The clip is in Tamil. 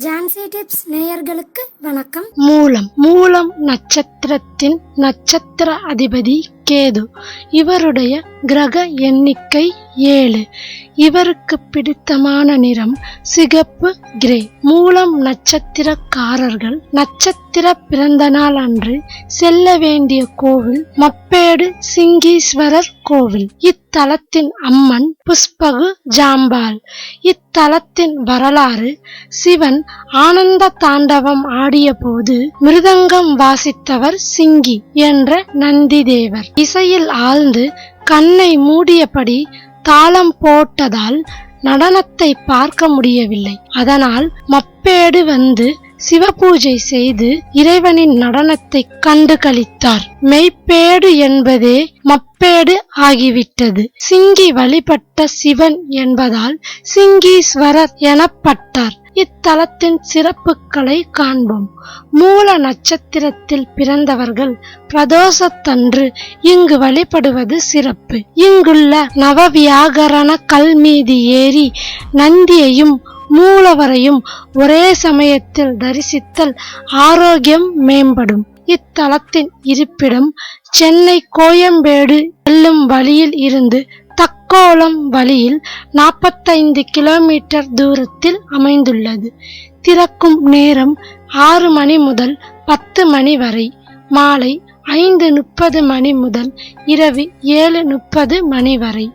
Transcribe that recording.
ஜான்சி டிப்ஸ் நேயர்களுக்கு வணக்கம். மூலம் நட்சத்திரத்தின் நட்சத்திர அதிபதி கேது. இவருடைய கிரக எண்ணிக்கை 7. இவருக்கு பிடித்தமான நிறம் சிகப்பு கிரே. மூலம் நட்சத்திரக்காரர்கள் நட்சத்திர பிறந்த நாள் அன்று செல்ல வேண்டிய கோவில் மப்பேடு சிங்கீஸ்வரர் கோவில். இத்தலத்தின் அம்மன் புஷ்பகு ஜாம்பாள். இத்தலத்தின் வரலாறு: சிவன் ஆனந்த தாண்டவம் ஆடிய போது மிருதங்கம் வாசித்தவர் சிங்கி என்ற நந்தி தேவர். இசையில் ஆழ்ந்து கண்ணை மூடியபடி தாளம் போட்டதால் நடனத்தை பார்க்க முடியவில்லை. அதனால் மப்பேடு வந்து சிவபூஜை செய்து இறைவனின் நடனத்தை கண்டு களித்தார். மெய்ப்பேடு என்பதே மப்பேடு ஆகிவிட்டது. சிங்கி வழிபட்ட சிவன் என்பதால் சிங்கீஸ்வரர் எனப்பட்டார். இத்தலத்தின் சிறப்புகளை காண்போம். மூல நட்சத்திரத்தில் பிறந்தவர்கள் பிரதோஷத்தன்று இங்கு வழிபடுவது சிறப்பு. இங்குள்ள நவவியாகரண கல் மீது ஏறி நந்தியையும் மூலவரையும் ஒரே சமயத்தில் தரிசித்தல் ஆரோக்கியம் மேம்படும். இத்தலத்தின் இருப்பிடம் சென்னை கோயம்பேடு செல்லும் வழியில் இருந்து தக்கோலம் வழியில் 45 கிலோமீட்டர் தூரத்தில் அமைந்துள்ளது. திறக்கும் நேரம் 6 மணி முதல் 10 மணி வரை, மாலை 5:30 மணி முதல் இரவு 7:30 மணி வரை.